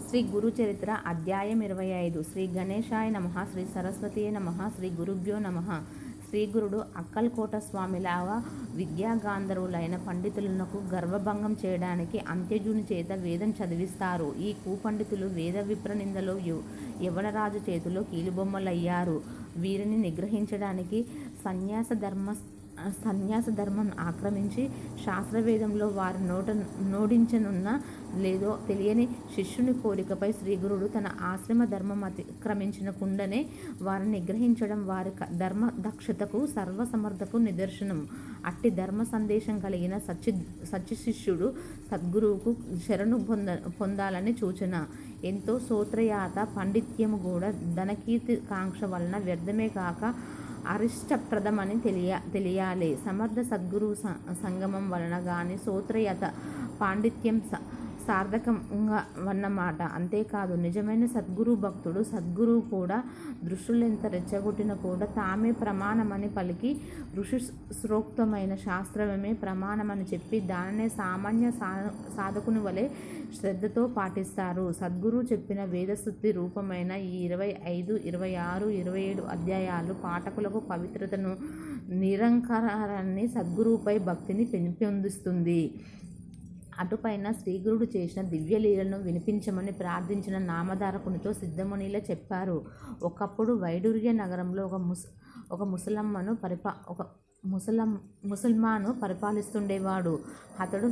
శ్రీ గురు చరిత్ర అధ్యాయం 25. శ్రీ గణేశాయ నమః. శ్రీ సరస్వతీయ నమః. శ్రీ గురుభ్యో నమః. శ్రీ గురుడు అక్కల్కోట స్వామిలాగా విద్యాగాంధర్వులైన పండితులకు గర్వభంగం చేయడానికి అంత్యజుని చేత వేదం చదివిస్తారు. ఈ కుపండితులు వేద విప్రనిందలో యవనరాజు చేతిలో కీలుబొమ్మలయ్యారు. వీరిని నిగ్రహించడానికి సన్యాస ధర్మం ఆక్రమించి శాస్త్రవేదంలో వారి నోడించనున్న లేదో తెలియని శిష్యుని కోరికపై శ్రీగురుడు తన ఆశ్రమ ధర్మం అతిక్రమించిన కుండనే వారిని నిగ్రహించడం వారి ధర్మ దక్షతకు సర్వసమర్థకు నిదర్శనం. అట్టి ధర్మ సందేశం కలిగిన సచ్చి శిష్యుడు సద్గురువుకు శరణు పొందాలని సూచన. ఎంతో సోత్రయాత పాండిత్యము కూడా ధనకీర్తి కాంక్ష వలన వ్యర్థమే కాక అరిష్టప్రదమని తెలియాలి. సమర్థ సద్గురు సంగమం వలన గాని సోత్రయత పాండిత్యం సార్థకంగా వన్నమాట. అంతేకాదు నిజమైన సద్గురు భక్తుడు సద్గురువు కూడా దృష్టులెంత రెచ్చగొట్టిన కూడా తామే ప్రమాణమని పలికి ఋషి శ్రోక్తమైన శాస్త్రమే ప్రమాణమని చెప్పి దానినే సామాన్య సాధకుని వలె శ్రద్ధతో పాటిస్తారు. సద్గురువు చెప్పిన వేదశుద్ధి రూపమైన ఈ 25, 26, 27 అధ్యాయాలు పాఠకులకు పవిత్రతను, నిరంకారాన్ని, సద్గురువుపై భక్తిని పెంపొందిస్తుంది. అటుపైన శ్రీగురుడు చేసిన దివ్యలీలను వినిపించమని ప్రార్థించిన నామధారకునితో సిద్ధమునిలా చెప్పారు. ఒకప్పుడు వైడూర్య నగరంలో ఒక ముసల్మాను పరిపాలిస్తుండేవాడు. అతడు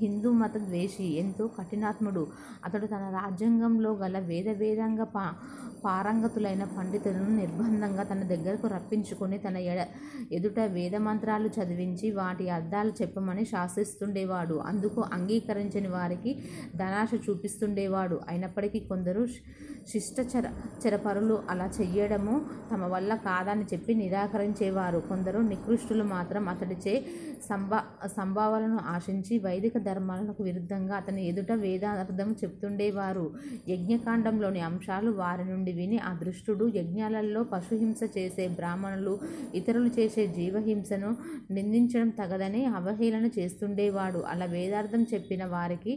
హిందూ మత ద్వేషి, ఎంతో కఠినాత్ముడు. అతడు తన రాజ్యాంగంలో గల వేదాంగ పారంగతులైన పండితులను నిర్బంధంగా తన దగ్గరకు రప్పించుకొని తన ఎదుట వేదమంత్రాలు చదివించి వాటి అర్థాలు చెప్పమని శాసిస్తుండేవాడు. అందుకు అంగీకరించని వారికి ధనాశ చూపిస్తుండేవాడు. అయినప్పటికీ కొందరు శిష్టచరపరులు అలా చెయ్యడము తమ వల్ల కాదని చెప్పి నిరాకరించేవారు. కొందరు నికృష్టులు మాత్రం అతడిచే సంభావనలను ఆశించి వైదిక ధర్మాలకు విరుద్ధంగా అతని ఎదుట వేదార్థం చెప్తుండేవారు. యజ్ఞకాండంలోని అంశాలు వారి నుండి విని ఆ దృష్టుడు యజ్ఞాలలో పశుహింస చేసే బ్రాహ్మణులు, ఇతరులు చేసే జీవహింసను నిందించడం తగదని అవహేళన చేస్తుండేవాడు. అలా వేదార్థం చెప్పిన వారికి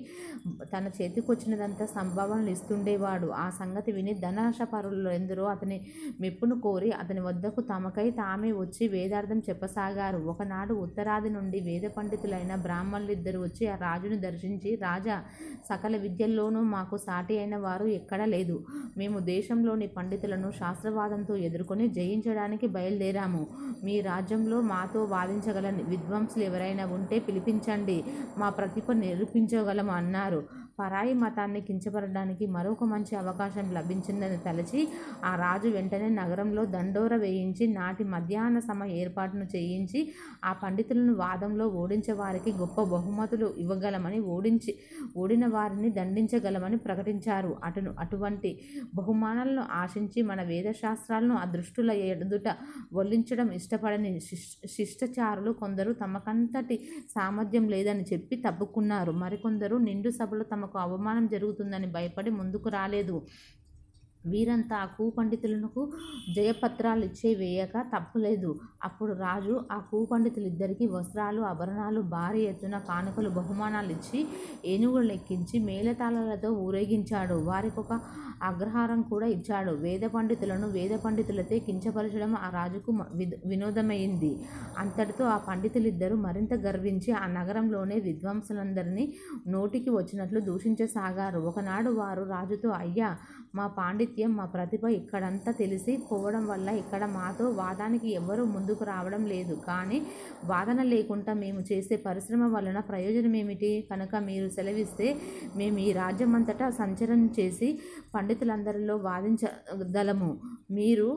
తన చేతికొచ్చినదంతా సంభావనలు ఇస్తుండేవాడు. ఆ సంగతి విని ధనాశపరులు ఎందరో అతని మెప్పును కోరి అతని వద్దకు తమకై తామే వచ్చి వేదార్థం చెప్పసాగారు. ఒకనాడు ఉత్తరాది నుండి వేద పండితులైన బ్రాహ్మణులిద్దరు వచ్చి ఆ రాజును దర్శించి, రాజా, సకల విద్యల్లోనూ మాకు సాటి అయిన వారు ఎక్కడా లేదు. మేము దేశంలోని పండితులను శాస్త్రవాదంతో ఎదుర్కొని జయించడానికి బయలుదేరాము. మీ రాజ్యంలో మాతో వాదించగల విద్వాంసులు ఎవరైనా ఉంటే పిలిపించండి, మా ప్రతిభ నిరూపించగలము అన్నారు. పరాయి మతాన్ని కించపరచడానికి మరొక మంచి అవకాశం లభించిందని తలచి ఆ రాజు వెంటనే నగరంలో దండోర వేయించి నాటి మధ్యాహ్న సమయ ఏర్పాటును చేయించి ఆ పండితులను వాదంలో ఓడించే వారికి గొప్ప బహుమతులు ఇవ్వగలమని, ఓడిన వారిని దండించగలమని ప్రకటించారు. అటువంటి బహుమానాలను ఆశించి మన వేదశాస్త్రాలను ఆ దృష్టుల ఎదుట వల్లించడం ఇష్టపడని శిష్టాచారులు కొందరు తమకంతటి సామర్థ్యం లేదని చెప్పి తప్పుకున్నారు. మరికొందరు నిండు సభలో తమకు అవమానం జరుగుతుందని భయపడి ముందుకు రాలేదు. వీరంతా ఆ కుపండితులకు జయపత్రాలు వేయక తప్పలేదు. అప్పుడు రాజు ఆ కుపండితులిద్దరికీ వస్త్రాలు, ఆభరణాలు, భారీ ఎత్తున కానుకలు, బహుమానాలు ఇచ్చి ఏనుగులు ఎక్కించి మేళతాళాలతో ఊరేగించాడు. వారికొక అగ్రహారం కూడా ఇచ్చాడు. వేద పండితులతో కించపరచడం ఆ రాజుకు వినోదమైంది. అంతటితో ఆ పండితులిద్దరూ మరింత గర్వించి ఆ నగరంలోనే విద్వాంసులందరినీ నోటికి వచ్చినట్లు దూషించసాగారు. ఒకనాడు వారు రాజుతో, అయ్యా, మా పాండిత్యం, మా ప్రతిభ ఇక్కడంతా తెలిసి పోవడం వల్ల ఇక్కడ మాతో వాదానికి ఎవరూ ముందుకు రావడం లేదు. కానీ వాదన లేకుండా మేము చేసే పరిశ్రమ వలన ప్రయోజనం ఏమిటి? కనుక మీరు సెలవిస్తే మేము ఈ రాజ్యమంతటా సంచరణ చేసి పండితులందరిలో వాదించగలము. మీరు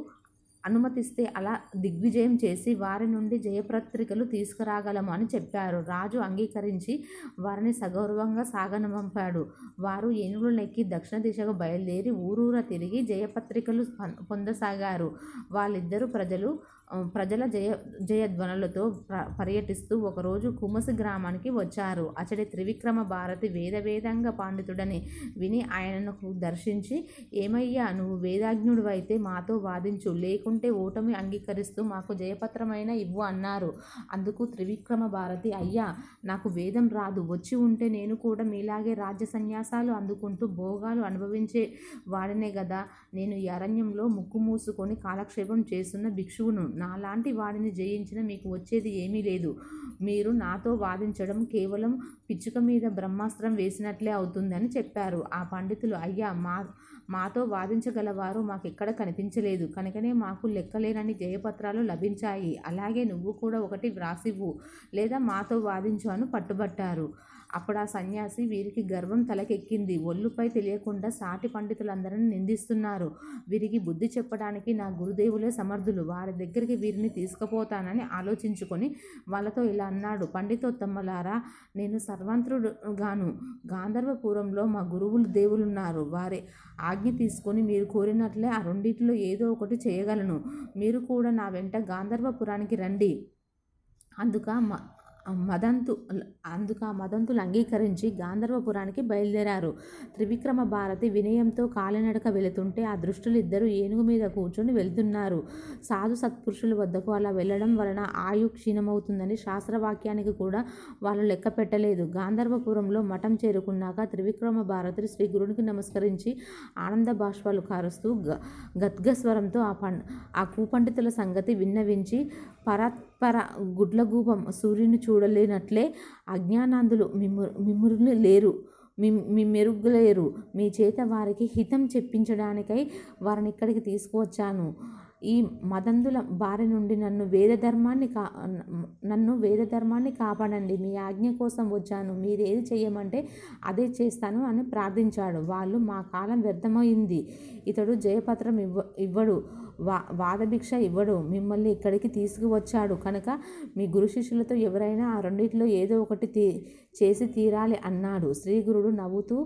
అనుమతిస్తే అలా దిగ్విజయం చేసి వారి నుండి జయపత్రికలు తీసుకురాగలము అని చెప్పారు. రాజు అంగీకరించి వారిని సగౌరవంగా సాగనంపాడు. వారు ఏనుగులెక్కి దక్షిణ దిశగా బయలుదేరి ఊరూరా తిరిగి జయపత్రికలు పొందసాగారు. వాళ్ళిద్దరు ప్రజలు ప్రజల జయధ్వనులతో పర్యటిస్తూ ఒకరోజు కుమసి గ్రామానికి వచ్చారు. అతడి త్రివిక్రమ భారతి వేదంగ పండితుడని విని ఆయనకు దర్శించి, ఏమయ్యా, నువ్వు వేదాజ్ఞుడివైతే మాతో వాదించు, లేకుంటే ఓటమి అంగీకరిస్తూ మాకు జయపత్రమైన ఇవ్వు అన్నారు. అందుకు త్రివిక్రమ భారతి, అయ్యా, నాకు వేదం రాదు, వచ్చి ఉంటే నేను కూడా మీలాగే రాజ్య సన్యాసాలు అందుకుంటూ భోగాలు అనుభవించే వాడినే గదా. నేను ఈ అరణ్యంలో ముక్కు మూసుకొని కాలక్షేపం చేస్తున్న భిక్షువును. నాలాంటి వాడిని జయించిన మీకు వచ్చేది ఏమీ లేదు. మీరు నాతో వాదించడం కేవలం పిచ్చుక మీద బ్రహ్మాస్త్రం వేసినట్లే అవుతుందని చెప్పారు. ఆ పండితులు, అయ్యా, మాతో వాదించగలవారు మాకెక్కడ కనిపించలేదు, కనుకనే మాకు లెక్కలేనని జయపత్రాలు లభించాయి. అలాగే నువ్వు కూడా ఒకటి వ్రాసివ్వు, లేదా మాతో వాదించు అని పట్టుబట్టారు. అప్పుడు ఆ సన్యాసి, వీరికి గర్వం తలకెక్కింది, ఒళ్ళుపై తెలియకుండా సాటి పండితులందరినీ నిందిస్తున్నారు. వీరికి బుద్ధి చెప్పడానికి నా గురుదేవులే సమర్థులు, వారి దగ్గరికి వీరిని తీసుకుపోతానని ఆలోచించుకొని వాళ్ళతో ఇలా అన్నాడు, పండితోత్తమ్మలారా, నేను సర్వంత్రుడుగాను. గాంధర్వపురంలో మా గురువులు దేవులున్నారు. వారి ఆజ్ఞ తీసుకొని మీరు కోరినట్లే ఆ రెండిటిలో ఏదో ఒకటి చేయగలను. మీరు కూడా నా వెంట గాంధర్వపురానికి రండి. అందుకు ఆ మదంతులు అంగీకరించి గాంధర్వపురానికి బయలుదేరారు. త్రివిక్రమ భారతి వినయంతో కాలినడక వెళుతుంటే ఆ దృష్టులిద్దరూ ఏనుగు మీద కూర్చొని వెళ్తున్నారు. సాధు సత్పురుషుల వద్దకు అలా వెళ్ళడం వలన ఆయు క్షీణమవుతుందని శాస్త్రవాక్యానికి కూడా వాళ్ళు లెక్క పెట్టలేదు. గాంధర్వపురంలో మఠం చేరుకున్నాక త్రివిక్రమ భారతి శ్రీ గురునికి నమస్కరించి ఆనంద బాష్పాలు కారుస్తూ గద్గస్వరంతో ఆ కూపండితుల సంగతి విన్నవించి, పరాత్పర గుడ్లగూపం సూర్యుని చూడలేనట్లే అజ్ఞానాంధులు మెరుగులేరు. మీ చేత వారికి హితం చెప్పించడానికై వారిని ఇక్కడికి తీసుకువచ్చాను. ఈ మదందుల బారి నుండి నన్ను వేదధర్మాన్ని కాపాడండి. మీ ఆజ్ఞ కోసం వచ్చాను. మీరేది చెయ్యమంటే అదే చేస్తాను అని ప్రార్థించాడు. వాళ్ళు, మా కాలం వ్యర్థమైంది, ఇతడు జయపత్రం ఇవ్వడు, వాదభిక్ష ఇవ్వడు, మిమ్మల్ని ఇక్కడికి తీసుకువచ్చాడు కనుక మీ గురు శిష్యులతో ఎవరైనా ఆ రెండిట్లో ఏదో ఒకటి చేసి తీరాలి అన్నాడు. శ్రీగురుడు నవ్వుతూ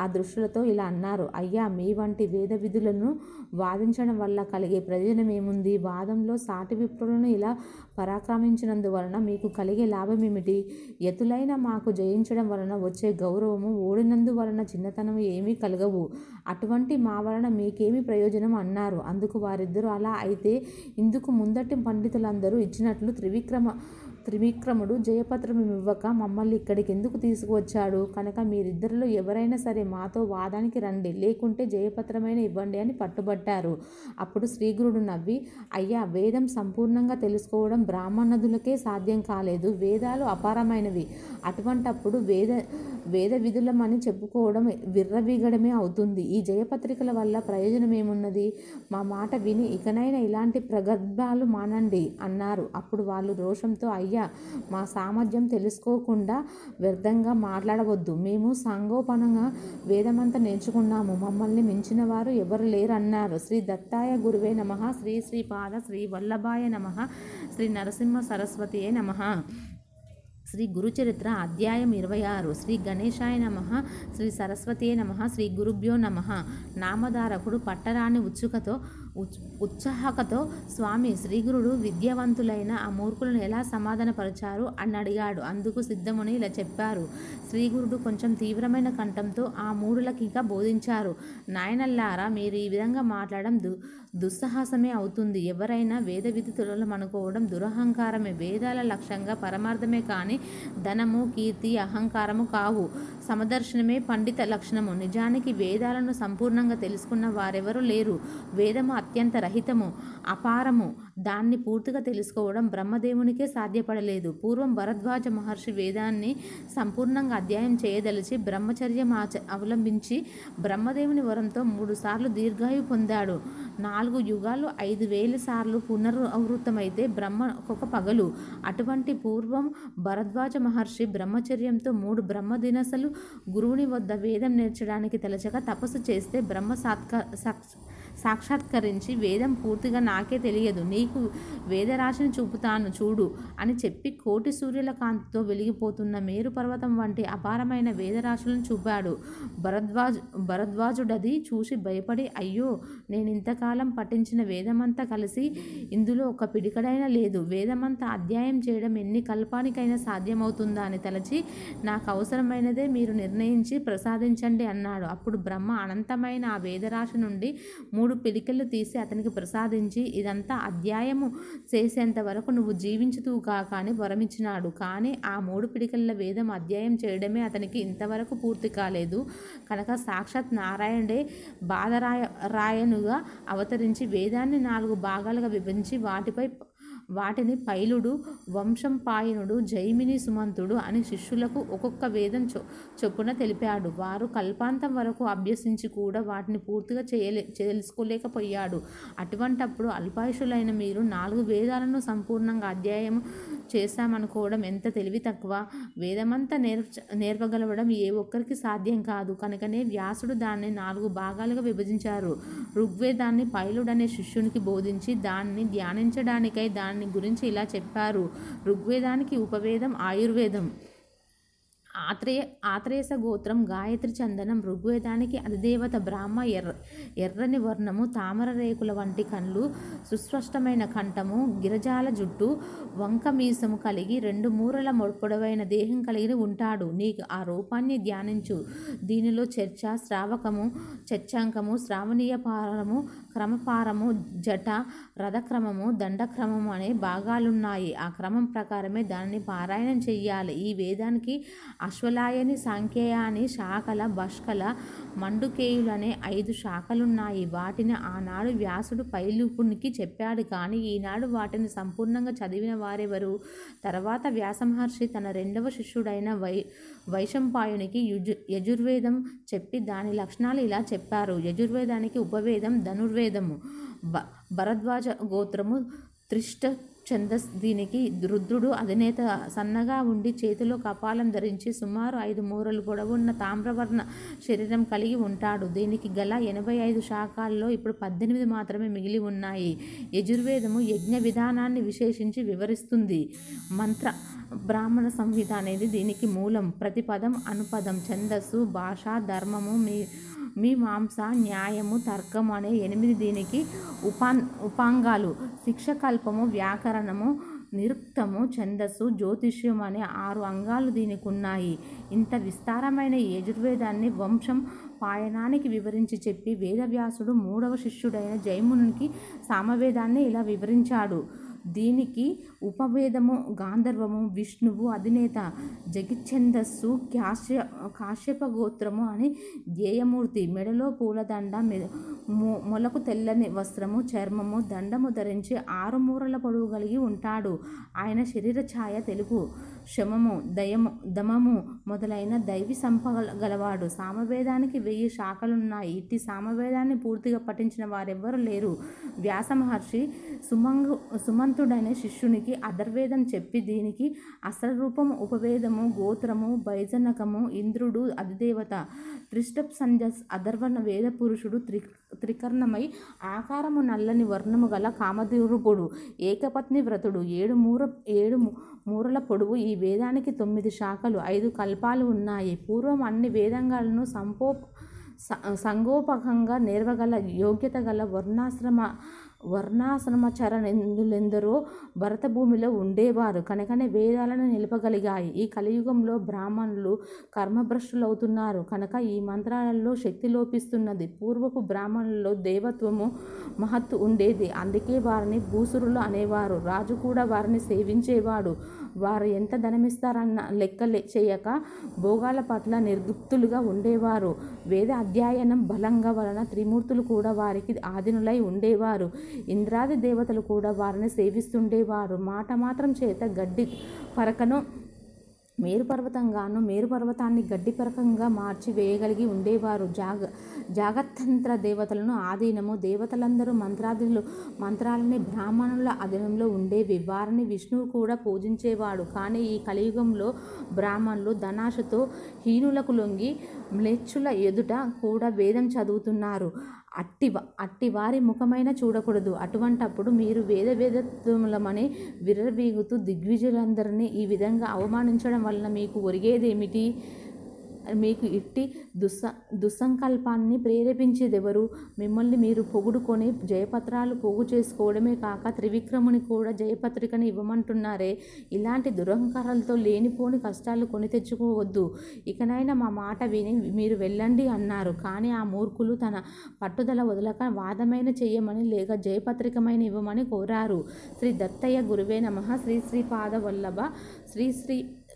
ఆ దృష్టులతో ఇలా అన్నారు, అయ్యా, మీ వంటి వేద విధులను వాదించడం వల్ల కలిగే ప్రయోజనం ఏముంది? వాదంలో సాటి విప్రులను ఇలా పరాక్రమించినందువలన మీకు కలిగే లాభం ఏమిటి? యతులైన మాకు జయించడం వలన వచ్చే గౌరవము, ఓడినందువలన చిన్నతనం ఏమీ కలగవు. అటువంటి మా వలన మీకేమి ప్రయోజనం అన్నారు. అందుకు వారిద్దరూ, అలా అయితే ఇందుకు ముందటి పండితులందరూ ఇచ్చినట్లు త్రివిక్రముడు జయపత్రం ఇవ్వక మమ్మల్ని ఇక్కడికి ఎందుకు తీసుకువచ్చాడు? కనుక మీరిద్దరిలో ఎవరైనా సరే మాతో వాదానికి రండి, లేకుంటే జయపత్రమైన ఇవ్వండి అని పట్టుబట్టారు. అప్పుడు శ్రీగురుడు నవ్వి, అయ్యా, వేదం సంపూర్ణంగా తెలుసుకోవడం బ్రాహ్మణులకే సాధ్యం కాలేదు. వేదాలు అపారమైనవి. అటువంటప్పుడు వేద విధులమని చెప్పుకోవడం విర్రవీగడమే అవుతుంది. ఈ జయపత్రికల వల్ల ప్రయోజనం ఏమున్నది? మా మాట విని ఇకనైనా ఇలాంటి ప్రగల్భాలు మానండి అన్నారు. అప్పుడు వాళ్ళు రోషంతో, అయ్యా, మా సామర్థ్యం తెలుసుకోకుండా వ్యర్థంగా మాట్లాడవద్దు. మేము సాంగోపనంగా వేదమంతా నేర్చుకున్నాము. మమ్మల్ని మించిన వారు ఎవరు లేరన్నారు. శ్రీ దత్తాయ గురువే నమః. శ్రీ శ్రీపాద శ్రీ వల్లభాయ నమః. శ్రీ నరసింహ సరస్వతియే నమః. శ్రీ గురుచరిత్ర అధ్యాయం 26. శ్రీ గణేశాయ నమః. శ్రీ సరస్వతియే నమః. శ్రీ గురుభ్యో నమః. నామధారకుడు పట్టరాని ఉత్సాహకతో, స్వామి, శ్రీగురుడు విద్యావంతులైన ఆ మూర్ఖులను ఎలా సమాధానపరిచారు అని అడిగాడు. అందుకు సిద్ధముని ఇలా చెప్పారు. శ్రీగురుడు కొంచెం తీవ్రమైన కంఠంతో ఆ మూఢులకి ఇంకా బోధించారు. నాయనల్లారా, మీరు ఈ విధంగా మాట్లాడడం దుస్సాహసమే అవుతుంది. ఎవరైనా వేద విధి తులమనుకోవడం దురహంకారమే. వేదాల లక్ష్యంగా పరమార్థమే కానీ ధనము, కీర్తి, అహంకారము కావు. సమదర్శనమే పండిత లక్షణము. నిజానికి వేదాలను సంపూర్ణంగా తెలుసుకున్న వారెవరూ లేరు. వేదము అత్యంత రహితము, అపారము. దాన్ని పూర్తిగా తెలుసుకోవడం బ్రహ్మదేవునికే సాధ్యపడలేదు. పూర్వం భరద్వాజ మహర్షి వేదాన్ని సంపూర్ణంగా అధ్యయనం చేయదలిచి బ్రహ్మచర్యం అవలంబించి బ్రహ్మదేవుని వరంతో 3 సార్లు దీర్ఘాయు పొందాడు. 4 యుగాలు 5,000 సార్లు పునరావృతమైతే బ్రహ్మకొక పగలు. అటువంటి పూర్వం భరద్వాజ మహర్షి బ్రహ్మచర్యంతో 3 బ్రహ్మదినసలు గురువుని వద్ద వేదం నేర్చడానికి తలచక తపస్సు చేస్తే బ్రహ్మ సాక్షాత్కరించి వేదం పూర్తిగా నాకే తెలియదు, నీకు వేదరాశిని చూపుతాను చూడు అని చెప్పి కోటి సూర్యుల కాంతితో వెలిగిపోతున్న మేరు పర్వతం వంటి అపారమైన వేదరాశులను చూపాడు. భరద్వాజుడది చూసి భయపడి, అయ్యో, నేను ఇంతకాలం పఠించిన వేదమంతా కలిసి ఇందులో ఒక పిడికడైనా లేదు. వేదమంతా అధ్యాయం చేయడం ఎన్ని కల్పానికైనా సాధ్యమవుతుందా అని తలచి, నాకు అవసరమైనదే మీరు నిర్ణయించి ప్రసాదించండి అన్నాడు. అప్పుడు బ్రహ్మ అనంతమైన ఆ వేదరాశి నుండి 3 పిడికెళ్ళు తీసి అతనికి ప్రసాదించి, ఇదంతా అధ్యాయము చేసేంత వరకు నువ్వు జీవించుతూ కాక అని వరమిచ్చినాడు. కానీ ఆ 3 పిడికెళ్ళ వేదం అధ్యాయం చేయడమే అతనికి ఇంతవరకు పూర్తి కాలేదు కనుక సాక్షాత్ నారాయణుడే బాధరాయనుగా అవతరించి వేదాన్ని 4 భాగాలుగా విభజించి వాటిని పైలుడు, వంశంపాయనుడు, జైమిని, సుమంతుడు అని శిష్యులకు ఒక్కొక్క వేదం చొప్పున తెలిపాడు. వారు కల్పాంతం వరకు అభ్యసించి కూడా వాటిని పూర్తిగా తెలుసుకోలేకపోయాడు. అటువంటప్పుడు అల్పాయుషులైన మీరు 4 వేదాలను సంపూర్ణంగా అధ్యాయం చేశామనుకోవడం ఎంత తెలివి తక్కువ. వేదమంతా నేర్పగలవడం ఏ ఒక్కరికి సాధ్యం కాదు. కనుకనే వ్యాసుడు దాన్ని 4 భాగాలుగా విభజించారు. ఋగ్వేదాన్ని పైలుడనే శిష్యునికి బోధించి దాన్ని ధ్యానించడానికై దాని గురించి ఇలా చెప్పారు. ఋగ్వేదానికి ఉపవేదం ఆయుర్వేదం, ఆత్రేయస గోత్రం గాయత్రి చందనం. ఋగ్వేదానికి అధిదేవత బ్రాహ్మ, ఎర్రని వర్ణము, తామర రేకుల వంటి కళ్ళు, సుస్పష్టమైన కంఠము, గిరజాల జుట్టు, వంక మీసము కలిగి 2 మూరల పొడవైన దేహం కలిగి ఉంటాడు. నీకు ఆ రూపాన్ని ధ్యానించు. దీనిలో చర్చ, శ్రావకము, చచ్చాంకము, శ్రావణీయపారము, క్రమపారము, జట, రథక్రమము, దండక్రమము అనే భాగాలున్నాయి. ఆ క్రమం ప్రకారమే దానిని పారాయణం చెయ్యాలి. ఈ వేదానికి అశ్వలాయని, సాంఖ్యయాని, శాకల, భష్కల, మండుకేయులనే 5 శాఖలున్నాయి. వాటిని ఆనాడు వ్యాసుడు పైలుపునికి చెప్పాడు. కానీ ఈనాడు వాటిని సంపూర్ణంగా చదివిన వారెవరు? తర్వాత వ్యాసమహర్షి తన 2వ శిష్యుడైన వైశంపాయునికి యజుర్వేదం చెప్పి దాని లక్షణాలు ఇలా చెప్పారు. యజుర్వేదానికి ఉపవేదం ధనుర్వేదము. భరద్వాజ గోత్రము త్రిష్ట ఛందస్. దీనికి రుద్రుడు అధినేత. సన్నగా ఉండి చేతిలో కపాలం ధరించి సుమారు 5 మూరలు పొడవున్న తామ్రవర్ణ శరీరం కలిగి ఉంటాడు. దీనికి గల 85 శాఖల్లో ఇప్పుడు 18 మాత్రమే మిగిలి ఉన్నాయి. యజుర్వేదము యజ్ఞ విధానాన్ని విశేషించి వివరిస్తుంది. మంత్ర బ్రాహ్మణ సంహిత అనేది దీనికి మూలం. ప్రతి పదం, అనుపదం, ఛందస్సు, భాష, ధర్మము, మీమాంస, న్యాయము, తర్కము అనే 8 దీనికి ఉపాంగాలు. శిక్షకల్పము, వ్యాకరణము, నిరుక్తము, ఛందస్సు, జ్యోతిష్యం అనే 6 అంగాలు దీనికి ఉన్నాయి. ఇంత విస్తారమైన యజుర్వేదాన్ని వంశం పాయనానికి వివరించి చెప్పి వేదవ్యాసుడు 3వ శిష్యుడైన జైమునికి సామవేదాన్ని ఇలా వివరించాడు. దీనికి ఉపవేదము గాంధర్వము, విష్ణువు అధినేత, జగిచ్ఛందస్సు, కాశ్యప గోత్రము అని ధ్యేయమూర్తి. మెడలో పూలదండ, మొలకు తెల్లని వస్త్రము, చర్మము, దండము ధరించి 6 మూరల పొడవు కలిగి ఉంటాడు. ఆయన శరీర ఛాయ తెలుపు, శమము, దమము మొదలైన దైవీ సంపగలవాడు. సామవేదానికి 1000 శాఖలున్నాయి. ఇట్టి సామవేదాన్ని పూర్తిగా పఠించిన వారెవ్వరూ లేరు. వ్యాస మహర్షి సుమంతుడైన శిష్యునికి అధర్వేదం చెప్పి దీనికి అస్త్రరూపము, ఉపవేదము, గోత్రము, బైజనకము, ఇంద్రుడు అధిదేవత, త్రిష్టప్సంజస్, అధర్వణ వేద పురుషుడు, త్రికర్ణమై, ఆకారము నల్లని వర్ణము గల కామధూరుపుడు, ఏకపత్ని వ్రతుడు, 7 మూరల పొడవు. ఈ వేదానికి 9 శాఖలు, 5 కల్పాలు ఉన్నాయి. పూర్వం అన్ని వేదంగాలను సంగోపకంగా నేర్వగల యోగ్యత గల వర్ణాశ్రమచరణులెందరో భరతభూమిలో ఉండేవారు కనుకనే వేదాలను నిలపగలిగాయి. ఈ కలియుగంలో బ్రాహ్మణులు కర్మభ్రష్టులవుతున్నారు కనుక ఈ మంత్రాలలో శక్తి లోపిస్తున్నది. పూర్వపు బ్రాహ్మణుల్లో దేవత్వము, మహత్తు ఉండేది. అందుకే వారిని భూసురులు అనేవారు. రాజు కూడా వారిని సేవించేవాడు. వారు ఎంత ధనమిస్తారన్న లెక్క చేయక భోగాల పట్ల నిర్గుప్తులుగా ఉండేవారు. వేద అధ్యయనం బలంగా వలన త్రిమూర్తులు కూడా వారికి ఆధీనులై ఉండేవారు. ఇంద్రాది దేవతలు కూడా వారిని సేవిస్తుండేవారు. మాట మాత్రం చేత గడ్డి పరకను మేరుపర్వతంగాను, మేరుపర్వతాన్ని గడ్డిపరకంగా మార్చి వేయగలిగి ఉండేవారు. జాగతంత్ర దేవతలను ఆధీనము. దేవతలందరూ మంత్రాలని బ్రాహ్మణుల అధీనంలో ఉండేవి. వారిని విష్ణువు కూడా పూజించేవాడు. కానీ ఈ కలియుగంలో బ్రాహ్మణులు ధనాశతో హీనులకు లొంగి మ్లేచ్చుల ఎదుట కూడా వేదం చదువుతున్నారు. అట్టివారి ముఖమైన చూడకూడదు. అటువంటప్పుడు మీరు వేదవేదత్వములమని విర్రవీగుతూ దిగ్విజయులందరినీ ఈ విధంగా అవమానించడం వలన మీకు ఒరిగేదేమిటి? మీకు ఇట్టి దుస్సంకల్పాన్ని ప్రేరేపించేదెవరు? మిమ్మల్ని మీరు పొగుడుకొని జయపత్రాలు పోగు చేసుకోవడమే కాక త్రివిక్రముని కూడా జయపత్రికని ఇవ్వమంటున్నారే. ఇలాంటి దురహంకారాలతో లేనిపోని కష్టాలు కొని తెచ్చుకోవద్దు. ఇకనైనా మా మాట విని మీరు వెళ్ళండి అన్నారు. కానీ ఆ మూర్ఖులు తన పట్టుదల వదలక వాదమైన చెయ్యమని లేక జయపత్రికమైన ఇవ్వమని కోరారు. శ్రీ దత్తయ్య గురువే నమః. శ్రీ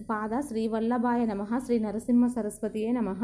పాద శ్రీవల్లభాయ నమః. శ్రీ నరసింహ సరస్వతియే నమః.